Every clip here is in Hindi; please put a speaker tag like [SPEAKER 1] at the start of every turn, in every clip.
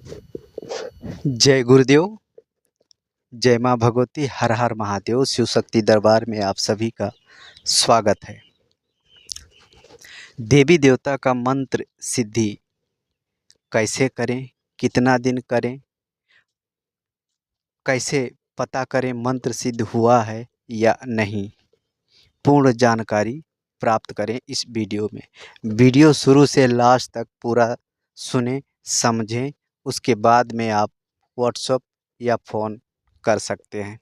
[SPEAKER 1] जय गुरुदेव, जय माँ भगवती, हर हर महादेव। शिव शक्ति दरबार में आप सभी का स्वागत है। देवी देवता का मंत्र सिद्धि कैसे करें, कितना दिन करें, कैसे पता करें मंत्र सिद्ध हुआ है या नहीं, पूर्ण जानकारी प्राप्त करें इस वीडियो में। वीडियो शुरू से लास्ट तक पूरा सुने, समझें, उसके बाद में आप व्हाट्सएप या फ़ोन कर सकते हैं।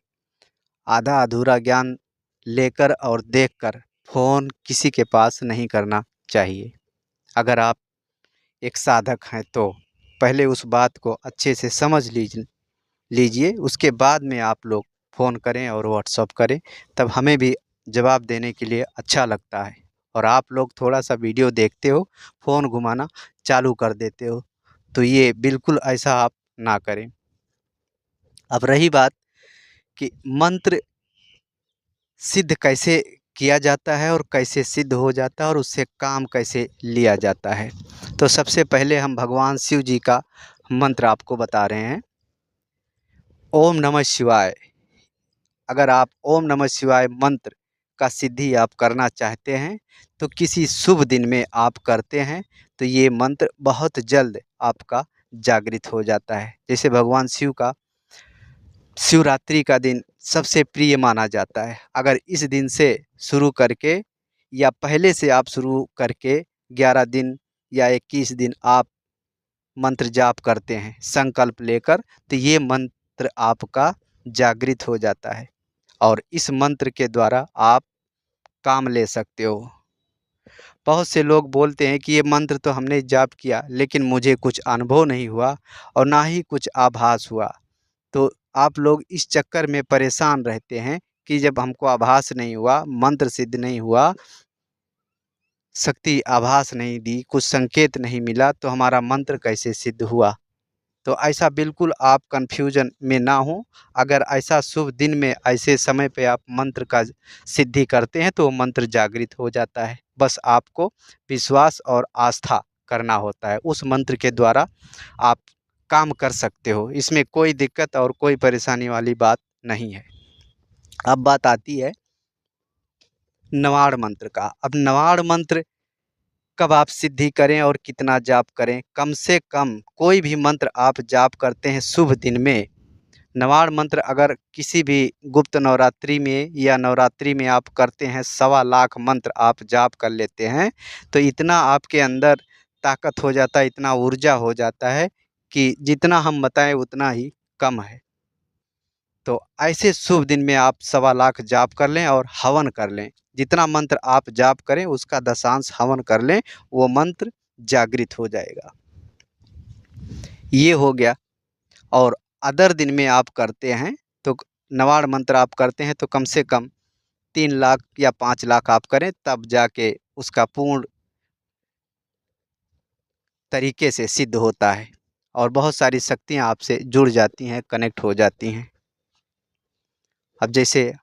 [SPEAKER 1] आधा अधूरा ज्ञान लेकर और देखकर फ़ोन किसी के पास नहीं करना चाहिए। अगर आप एक साधक हैं तो पहले उस बात को अच्छे से समझ लीजिए, उसके बाद में आप लोग फ़ोन करें और व्हाट्सअप करें, तब हमें भी जवाब देने के लिए अच्छा लगता है। और आप लोग थोड़ा सा वीडियो देखते हो, फ़ोन घुमाना चालू कर देते हो, तो ये बिल्कुल ऐसा आप ना करें। अब रही बात कि मंत्र सिद्ध कैसे किया जाता है और कैसे सिद्ध हो जाता है और उससे काम कैसे लिया जाता है, तो सबसे पहले हम भगवान शिव जी का मंत्र आपको बता रहे हैं। ओम नमः शिवाय। अगर आप ओम नमः शिवाय मंत्र का सिद्धि आप करना चाहते हैं तो किसी शुभ दिन में आप करते हैं तो ये मंत्र बहुत जल्द आपका जागृत हो जाता है। जैसे भगवान शिव का शिवरात्रि का दिन सबसे प्रिय माना जाता है। अगर इस दिन से शुरू करके या पहले से आप शुरू करके 11 दिन या 21 दिन आप मंत्र जाप करते हैं संकल्प लेकर, तो ये मंत्र आपका जागृत हो जाता है और इस मंत्र के द्वारा आप काम ले सकते हो। बहुत से लोग बोलते हैं कि ये मंत्र तो हमने जाप किया लेकिन मुझे कुछ अनुभव नहीं हुआ और ना ही कुछ आभास हुआ। तो आप लोग इस चक्कर में परेशान रहते हैं कि जब हमको आभास नहीं हुआ, मंत्र सिद्ध नहीं हुआ, शक्ति आभास नहीं दी, कुछ संकेत नहीं मिला, तो हमारा मंत्र कैसे सिद्ध हुआ। तो ऐसा बिल्कुल आप कन्फ्यूजन में ना हो। अगर ऐसा शुभ दिन में ऐसे समय पे आप मंत्र का सिद्धि करते हैं तो वो मंत्र जागृत हो जाता है। बस आपको विश्वास और आस्था करना होता है, उस मंत्र के द्वारा आप काम कर सकते हो। इसमें कोई दिक्कत और कोई परेशानी वाली बात नहीं है। अब बात आती है नवाड़ मंत्र का। अब नवाड़ मंत्र कब आप सिद्धि करें और कितना जाप करें। कम से कम कोई भी मंत्र आप जाप करते हैं शुभ दिन में, नवाड़ मंत्र अगर किसी भी गुप्त नवरात्रि में या नवरात्रि में आप करते हैं, 1.25 लाख मंत्र आप जाप कर लेते हैं, तो इतना आपके अंदर ताकत हो जाता है, इतना ऊर्जा हो जाता है कि जितना हम बताएं उतना ही कम है। तो ऐसे शुभ दिन में आप 1.25 लाख जाप कर लें और हवन कर लें। जितना मंत्र आप जाप करें उसका दशांश हवन कर लें, वो मंत्र जागृत हो जाएगा। ये हो गया। और अदर दिन में आप करते हैं तो नवाड़ मंत्र आप करते हैं तो कम से कम 3 लाख या 5 लाख आप करें, तब जाके उसका पूर्ण तरीके से सिद्ध होता है और बहुत सारी शक्तियाँ आपसे जुड़ जाती हैं, कनेक्ट हो जाती हैं। अब जैसे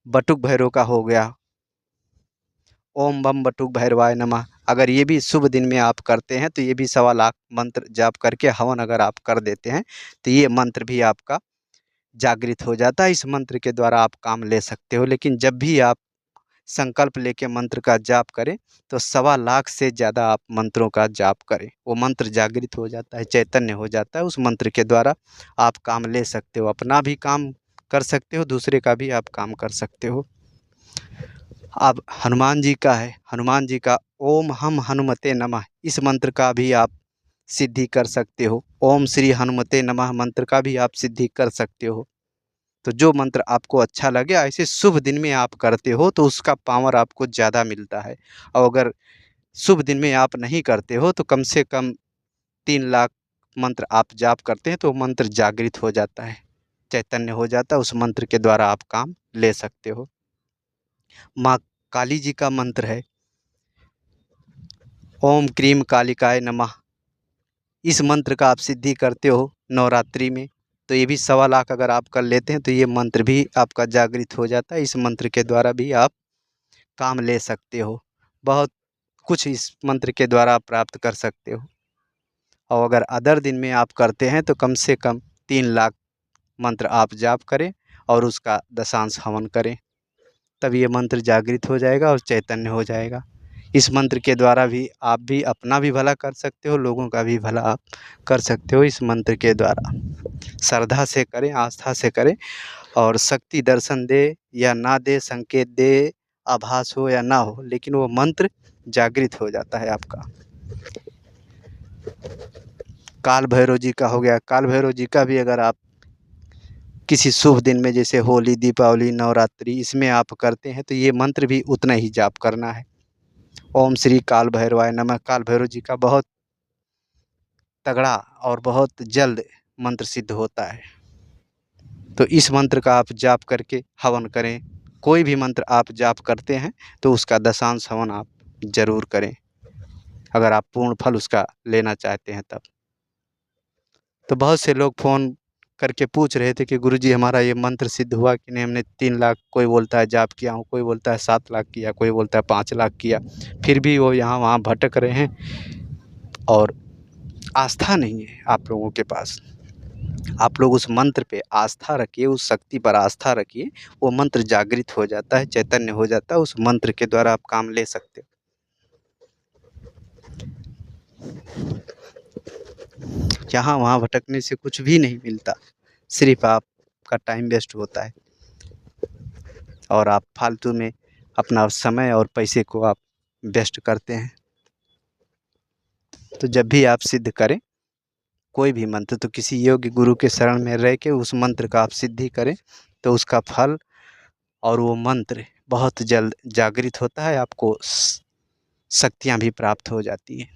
[SPEAKER 1] बटुक भैरव का हो गया, ओम बम बटुक भैरवाय नमः, अगर ये भी शुभ दिन में आप करते हैं तो ये भी 1.25 लाख मंत्र जाप करके हवन अगर आप कर देते हैं तो ये मंत्र भी आपका जागृत हो जाता है। इस मंत्र के द्वारा आप काम ले सकते हो। लेकिन जब भी आप संकल्प लेके मंत्र का जाप करें तो 1.25 लाख से ज़्यादा आप मंत्रों का जाप करें, वो मंत्र जागृत हो जाता है, चैतन्य हो जाता है। उस मंत्र के द्वारा आप काम ले सकते हो, अपना भी काम कर सकते हो, दूसरे का भी आप काम कर सकते हो। अब हनुमान जी का है, हनुमान जी का ओम हम हनुमते नमः, इस मंत्र का भी आप सिद्धि कर सकते हो। ओम श्री हनुमते नमः मंत्र का भी आप सिद्धि कर सकते हो। तो जो मंत्र आपको अच्छा लगे ऐसे शुभ दिन में आप करते हो तो उसका पावर आपको ज़्यादा मिलता है। और अगर शुभ दिन में आप नहीं करते हो तो कम से कम 3 लाख मंत्र आप जाप करते हैं तो मंत्र जागृत हो जाता है, चैतन्य हो जाता है। उस मंत्र के द्वारा आप काम ले सकते हो। माँ काली जी का मंत्र है ओम क्रीम कालिकाय नमः, इस मंत्र का आप सिद्धि करते हो नवरात्रि में तो ये भी 1.25 लाख अगर आप कर लेते हैं तो ये मंत्र भी आपका जागृत हो जाता है। इस मंत्र के द्वारा भी आप काम ले सकते हो, बहुत कुछ इस मंत्र के द्वारा आप प्राप्त कर सकते हो। और अगर अदर दिन में आप करते हैं तो कम से कम 3 लाख मंत्र आप जाप करें और उसका दशांश हवन करें, तब ये मंत्र जागृत हो जाएगा और चैतन्य हो जाएगा। इस मंत्र के द्वारा भी आप भी अपना भी भला कर सकते हो, लोगों का भी भला आप कर सकते हो इस मंत्र के द्वारा। श्रद्धा से करें, आस्था से करें, और शक्ति दर्शन दे या ना दे, संकेत दे, आभास हो या ना हो, लेकिन वो मंत्र जागृत हो जाता है आपका। काल भैरव जी का हो गया, काल भैरव जी का भी अगर आप किसी शुभ दिन में जैसे होली, दीपावली, नवरात्रि इसमें आप करते हैं तो ये मंत्र भी उतना ही जाप करना है। ओम श्री काल भैरवाय नमः। काल भैरव जी का बहुत तगड़ा और बहुत जल्द मंत्र सिद्ध होता है। तो इस मंत्र का आप जाप करके हवन करें। कोई भी मंत्र आप जाप करते हैं तो उसका दशांश हवन आप ज़रूर करें, अगर आप पूर्ण फल उसका लेना चाहते हैं तब। तो बहुत से लोग फ़ोन करके पूछ रहे थे कि गुरुजी हमारा ये मंत्र सिद्ध हुआ कि नहीं। हमने 3 लाख, कोई बोलता है जाप किया हूँ, कोई बोलता है 7 लाख किया, कोई बोलता है 5 लाख किया, फिर भी वो यहाँ वहाँ भटक रहे हैं और आस्था नहीं है आप लोगों के पास। आप लोग उस मंत्र पे आस्था रखिए, उस शक्ति पर आस्था रखिए, वो मंत्र जागृत हो जाता है, चैतन्य हो जाता है। उस मंत्र के द्वारा आप काम ले सकते हो। यहाँ वहाँ भटकने से कुछ भी नहीं मिलता, सिर्फ आपका टाइम वेस्ट होता है और आप फालतू में अपना समय और पैसे को आप वेस्ट करते हैं। तो जब भी आप सिद्ध करें कोई भी मंत्र, तो किसी योग्य गुरु के शरण में रह के उस मंत्र का आप सिद्धि करें, तो उसका फल और वो मंत्र बहुत जल्द जागृत होता है, आपको शक्तियाँ भी प्राप्त हो जाती हैं।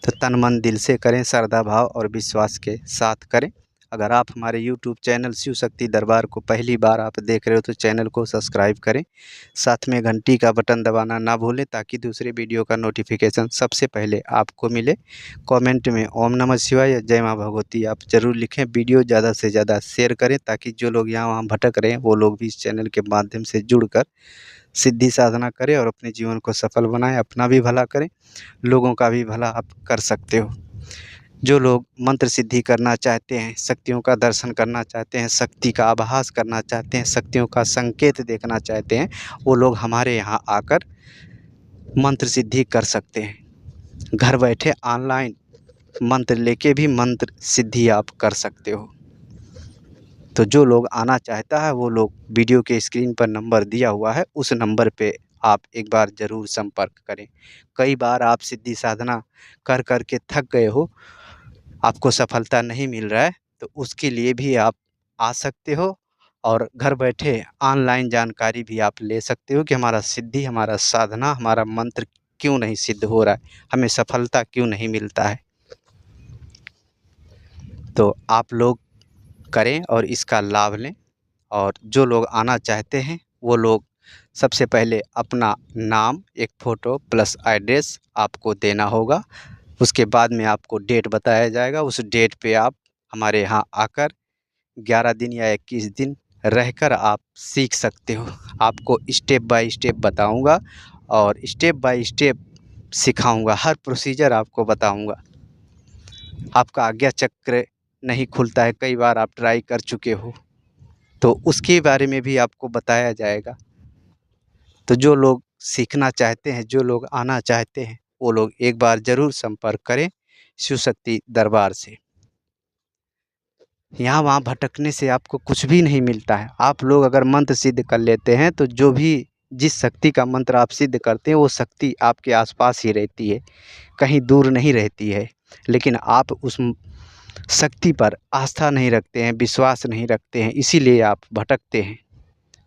[SPEAKER 1] तो तन मन दिल से करें, श्रद्धा भाव और विश्वास के साथ करें। अगर आप हमारे YouTube चैनल शिव शक्ति दरबार को पहली बार आप देख रहे हो तो चैनल को सब्सक्राइब करें, साथ में घंटी का बटन दबाना ना भूलें ताकि दूसरे वीडियो का नोटिफिकेशन सबसे पहले आपको मिले। कमेंट में ओम नमः शिवाय या जय माँ भगवती आप ज़रूर लिखें। वीडियो ज़्यादा से ज़्यादा शेयर करें ताकि जो लोग यहाँ वहाँ भटक रहे हैं वो लोग भी इस चैनल के माध्यम से जुड़कर सिद्धि साधना करें और अपने जीवन को सफल बनाएं, अपना भी भला करें, लोगों का भी भला आप कर सकते हो। जो लोग मंत्र सिद्धि करना चाहते हैं, शक्तियों का दर्शन करना चाहते हैं, शक्ति का आभास करना चाहते हैं, शक्तियों का संकेत देखना चाहते हैं, वो लोग हमारे यहाँ आकर मंत्र सिद्धि कर सकते हैं। घर बैठे ऑनलाइन मंत्र लेके भी मंत्र सिद्धि आप कर सकते हो। तो जो लोग आना चाहता है वो लोग वीडियो के स्क्रीन पर नंबर दिया हुआ है, उस नंबर पे आप एक बार ज़रूर संपर्क करें। कई बार आप सिद्धि साधना कर कर के थक गए हो, आपको सफलता नहीं मिल रहा है, तो उसके लिए भी आप आ सकते हो और घर बैठे ऑनलाइन जानकारी भी आप ले सकते हो कि हमारा सिद्धि, हमारा साधना, हमारा मंत्र क्यों नहीं सिद्ध हो रहा है, हमें सफलता क्यों नहीं मिलता है। तो आप लोग करें और इसका लाभ लें। और जो लोग आना चाहते हैं वो लोग सबसे पहले अपना नाम, एक फ़ोटो प्लस एड्रेस आपको देना होगा। उसके बाद में आपको डेट बताया जाएगा, उस डेट पे आप हमारे यहाँ आकर 11 दिन या 21 दिन रहकर आप सीख सकते हो। आपको स्टेप बाय स्टेप बताऊंगा और स्टेप बाय स्टेप सिखाऊंगा, हर प्रोसीजर आपको बताऊंगा। आपका आज्ञा चक्र नहीं खुलता है, कई बार आप ट्राई कर चुके हो, तो उसके बारे में भी आपको बताया जाएगा। तो जो लोग सीखना चाहते हैं, जो लोग आना चाहते हैं, वो लोग एक बार ज़रूर संपर्क करें शिव शक्ति दरबार से। यहाँ वहाँ भटकने से आपको कुछ भी नहीं मिलता है। आप लोग अगर मंत्र सिद्ध कर लेते हैं तो जो भी जिस शक्ति का मंत्र आप सिद्ध करते हैं वो शक्ति आपके आसपास ही रहती है, कहीं दूर नहीं रहती है। लेकिन आप उस शक्ति पर आस्था नहीं रखते हैं, विश्वास नहीं रखते हैं, इसीलिए आप भटकते हैं।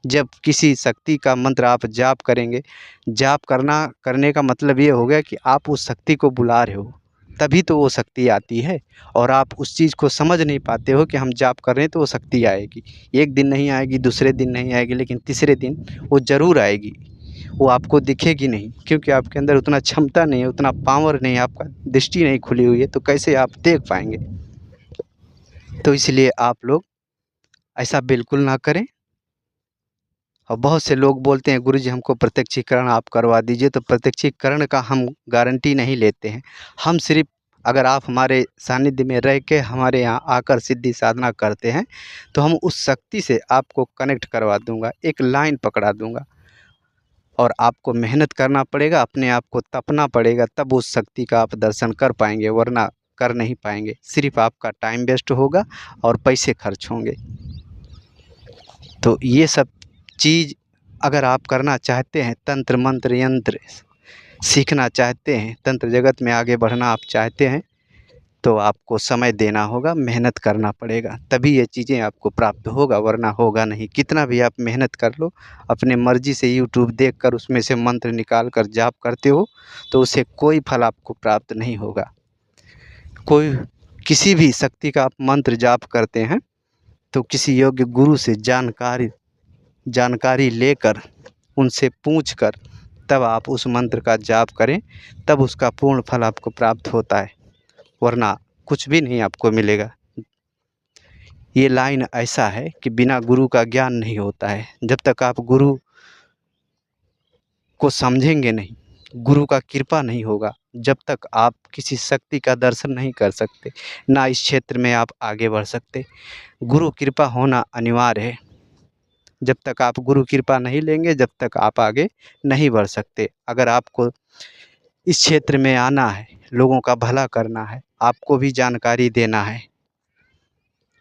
[SPEAKER 1] जब किसी शक्ति का मंत्र आप जाप करेंगे, जाप करने का मतलब ये हो गया कि आप उस शक्ति को बुला रहे हो, तभी तो वो शक्ति आती है। और आप उस चीज़ को समझ नहीं पाते हो कि हम जाप कर रहे हैं तो वो शक्ति आएगी। एक दिन नहीं आएगी, दूसरे दिन नहीं आएगी, लेकिन तीसरे दिन वो ज़रूर आएगी। वो आपको दिखेगी नहीं क्योंकि आपके अंदर उतना क्षमता नहीं है, उतना पावर नहीं है, आपका दृष्टि नहीं खुली हुई है, तो कैसे आप देख पाएंगे। तो इसलिए आप लोग ऐसा बिल्कुल ना करें। और बहुत से लोग बोलते हैं गुरुजी हमको प्रत्यक्षीकरण आप करवा दीजिए, तो प्रत्यक्षीकरण का हम गारंटी नहीं लेते हैं। हम सिर्फ अगर आप हमारे सानिध्य में रह के हमारे यहाँ आकर सिद्धि साधना करते हैं तो हम उस शक्ति से आपको कनेक्ट करवा दूंगा, एक लाइन पकड़ा दूंगा। और आपको मेहनत करना पड़ेगा, अपने आप को तपना पड़ेगा, तब उस शक्ति का आप दर्शन कर पाएंगे, वरना कर नहीं पाएंगे। सिर्फ आपका टाइम वेस्ट होगा और पैसे खर्च होंगे। तो ये सब चीज़ अगर आप करना चाहते हैं, तंत्र मंत्र यंत्र सीखना चाहते हैं, तंत्र जगत में आगे बढ़ना आप चाहते हैं, तो आपको समय देना होगा, मेहनत करना पड़ेगा, तभी ये चीज़ें आपको प्राप्त होगा, वरना होगा नहीं। कितना भी आप मेहनत कर लो, अपने मर्जी से यूट्यूब देखकर उसमें से मंत्र निकाल कर जाप करते हो, तो उससे कोई फल आपको प्राप्त नहीं होगा। कोई किसी भी शक्ति का आप मंत्र जाप करते हैं तो किसी योग्य गुरु से जानकारी लेकर, उनसे पूछकर तब आप उस मंत्र का जाप करें, तब उसका पूर्ण फल आपको प्राप्त होता है, वरना कुछ भी नहीं आपको मिलेगा। ये लाइन ऐसा है कि बिना गुरु का ज्ञान नहीं होता है। जब तक आप गुरु को समझेंगे नहीं, गुरु का कृपा नहीं होगा, जब तक आप किसी शक्ति का दर्शन नहीं कर सकते, ना इस क्षेत्र में आप आगे बढ़ सकते। गुरु कृपा होना अनिवार्य है। जब तक आप गुरु कृपा नहीं लेंगे, जब तक आप आगे नहीं बढ़ सकते। अगर आपको इस क्षेत्र में आना है, लोगों का भला करना है, आपको भी जानकारी देना है,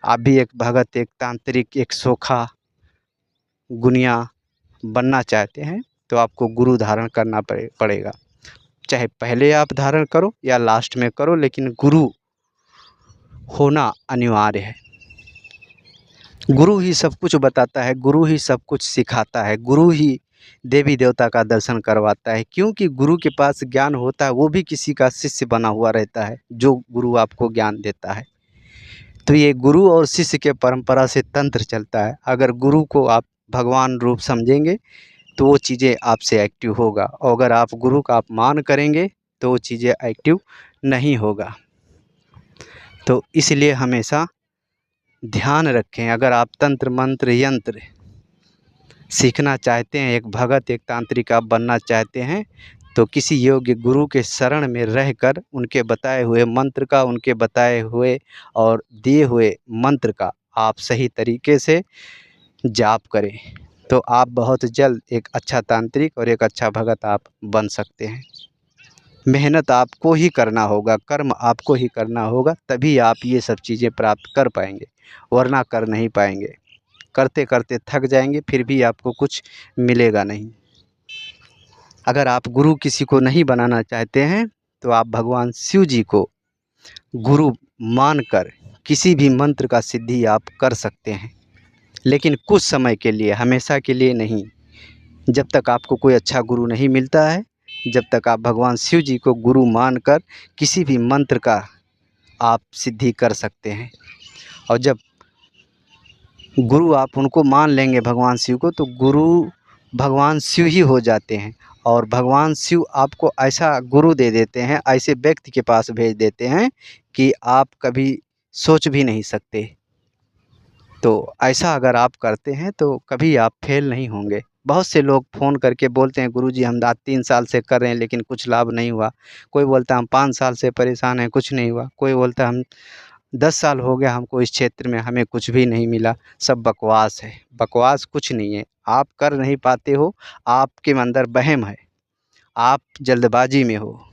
[SPEAKER 1] आप भी एक भगत, एक तांत्रिक, एक सोखा गुनिया बनना चाहते हैं, तो आपको गुरु धारण करना पड़ेगा। चाहे पहले आप धारण करो या लास्ट में करो, लेकिन गुरु होना अनिवार्य है। गुरु ही सब कुछ बताता है, गुरु ही सब कुछ सिखाता है, गुरु ही देवी देवता का दर्शन करवाता है। क्योंकि गुरु के पास ज्ञान होता है, वो भी किसी का शिष्य बना हुआ रहता है, जो गुरु आपको ज्ञान देता है। तो ये गुरु और शिष्य के परंपरा से तंत्र चलता है। अगर गुरु को आप भगवान रूप समझेंगे तो वो चीज़ें आपसे एक्टिव होगा, और अगर आप गुरु का अपमान करेंगे तो वो चीज़ें एक्टिव नहीं होगा। तो इसलिए हमेशा ध्यान रखें, अगर आप तंत्र मंत्र यंत्र सीखना चाहते हैं, एक भगत, एक तांत्रिक आप बनना चाहते हैं, तो किसी योग्य गुरु के शरण में रहकर उनके बताए हुए मंत्र का, उनके बताए हुए और दिए हुए मंत्र का आप सही तरीके से जाप करें, तो आप बहुत जल्द एक अच्छा तांत्रिक और एक अच्छा भगत आप बन सकते हैं। मेहनत आपको ही करना होगा, कर्म आपको ही करना होगा, तभी आप ये सब चीज़ें प्राप्त कर पाएंगे, वरना कर नहीं पाएंगे। करते करते थक जाएंगे, फिर भी आपको कुछ मिलेगा नहीं। अगर आप गुरु किसी को नहीं बनाना चाहते हैं, तो आप भगवान शिव जी को गुरु मानकर किसी भी मंत्र का सिद्धि आप कर सकते हैं, लेकिन कुछ समय के लिए, हमेशा के लिए नहीं। जब तक आपको कोई अच्छा गुरु नहीं मिलता है, जब तक आप भगवान शिव जी को गुरु मानकर किसी भी मंत्र का आप सिद्धि कर सकते हैं। और जब गुरु आप उनको मान लेंगे भगवान शिव को, तो गुरु भगवान शिव ही हो जाते हैं। और भगवान शिव आपको ऐसा गुरु दे देते हैं, ऐसे व्यक्ति के पास भेज देते हैं कि आप कभी सोच भी नहीं सकते। तो ऐसा अगर आप करते हैं तो कभी आप फेल नहीं होंगे। बहुत से लोग फ़ोन करके बोलते हैं, गुरुजी हम आज 3 साल से कर रहे हैं लेकिन कुछ लाभ नहीं हुआ। कोई बोलता है हम 5 साल से परेशान हैं, कुछ नहीं हुआ। कोई बोलता है हम 10 साल हो गया हमको इस क्षेत्र में, हमें कुछ भी नहीं मिला। सब बकवास है। बकवास कुछ नहीं है। आप कर नहीं पाते हो, आपके अंदर वहम है, आप जल्दबाजी में हो,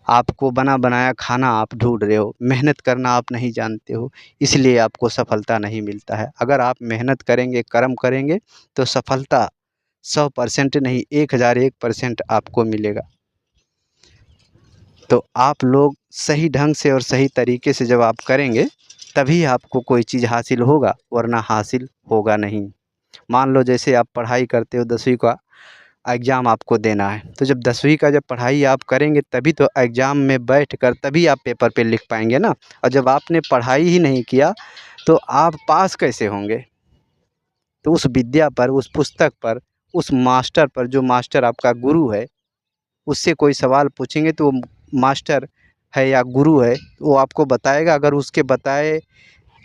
[SPEAKER 1] आपको बना बनाया खाना आप ढूंढ रहे हो, मेहनत करना आप नहीं जानते हो, इसलिए आपको सफलता नहीं मिलता है। अगर आप मेहनत करेंगे, कर्म करेंगे, तो सफलता 100% नहीं, 1001% आपको मिलेगा। तो आप लोग सही ढंग से और सही तरीके से जब आप करेंगे, तभी आपको कोई चीज़ हासिल होगा, वरना हासिल होगा नहीं। मान लो जैसे आप पढ़ाई करते हो, 10वीं का एग्ज़ाम आपको देना है, तो जब 10वीं का जब पढ़ाई आप करेंगे, तभी तो एग्ज़ाम में बैठकर तभी आप पेपर पे लिख पाएंगे ना। और जब आपने पढ़ाई ही नहीं किया, तो आप पास कैसे होंगे। तो उस विद्या पर, उस पुस्तक पर, उस मास्टर पर, जो मास्टर आपका गुरु है, उससे कोई सवाल पूछेंगे तो वो मास्टर है या गुरु है, वो आपको बताएगा। अगर उसके बताए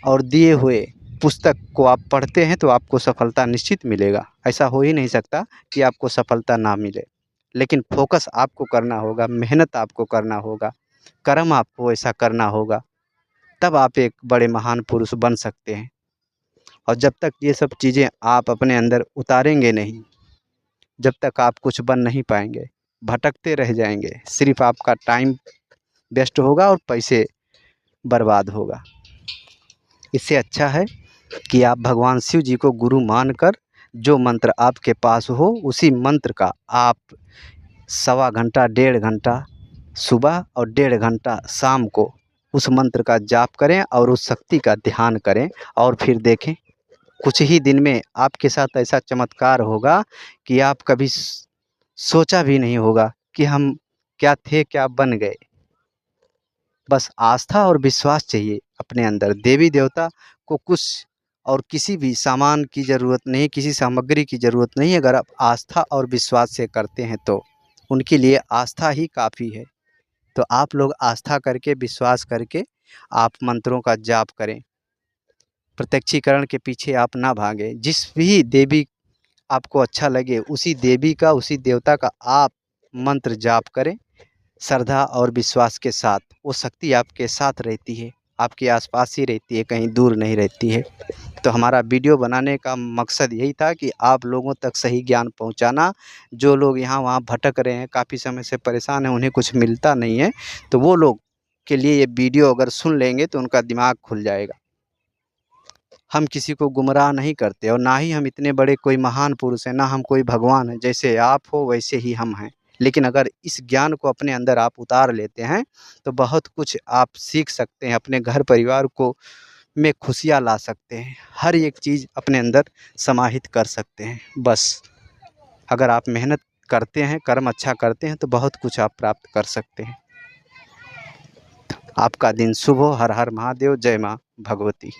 [SPEAKER 1] और दिए हुए पुस्तक को आप पढ़ते हैं, तो आपको सफलता निश्चित मिलेगा। ऐसा हो ही नहीं सकता कि आपको सफलता ना मिले। लेकिन फोकस आपको करना होगा, मेहनत आपको करना होगा। कर्म आपको ऐसा करना होगा, तब आप एक बड़े महान पुरुष बन सकते हैं। और जब तक ये सब चीज़ें आप अपने अंदर उतारेंगे नहीं, जब तक आप कुछ बन नहीं पाएंगे, भटकते रह जाएंगे, सिर्फ आपका टाइम वेस्ट होगा और पैसे बर्बाद होगा। इससे अच्छा है कि आप भगवान शिव जी को गुरु मानकर जो मंत्र आपके पास हो उसी मंत्र का आप 1.25 घंटा 1.5 घंटा सुबह और 1.5 घंटा शाम को उस मंत्र का जाप करें और उस शक्ति का ध्यान करें। और फिर देखें, कुछ ही दिन में आपके साथ ऐसा चमत्कार होगा कि आप कभी सोचा भी नहीं होगा कि हम क्या थे, क्या बन गए। बस आस्था और विश्वास चाहिए अपने अंदर। देवी देवता को कुछ और किसी भी सामान की ज़रूरत नहीं, किसी सामग्री की ज़रूरत नहीं। अगर आप आस्था और विश्वास से करते हैं तो उनके लिए आस्था ही काफ़ी है। तो आप लोग आस्था करके, विश्वास करके आप मंत्रों का जाप करें। प्रत्यक्षीकरण के पीछे आप ना भागें। जिस भी देवी आपको अच्छा लगे उसी देवी का, उसी देवता का आप मंत्र जाप करें श्रद्धा और विश्वास के साथ। वो शक्ति आपके साथ रहती है, आपके आसपास ही रहती है, कहीं दूर नहीं रहती है। तो हमारा वीडियो बनाने का मकसद यही था कि आप लोगों तक सही ज्ञान पहुंचाना। जो लोग यहाँ वहाँ भटक रहे हैं, काफ़ी समय से परेशान हैं, उन्हें कुछ मिलता नहीं है, तो वो लोग के लिए ये वीडियो अगर सुन लेंगे तो उनका दिमाग खुल जाएगा। हम किसी को गुमराह नहीं करते और ना ही हम इतने बड़े कोई महान पुरुष हैं, ना हम कोई भगवान हैं। जैसे आप हो वैसे ही हम हैं। लेकिन अगर इस ज्ञान को अपने अंदर आप उतार लेते हैं तो बहुत कुछ आप सीख सकते हैं, अपने घर परिवार को में खुशियाँ ला सकते हैं, हर एक चीज़ अपने अंदर समाहित कर सकते हैं। बस अगर आप मेहनत करते हैं, कर्म अच्छा करते हैं तो बहुत कुछ आप प्राप्त कर सकते हैं। आपका दिन शुभ हो। हर हर महादेव। जय माँ भगवती।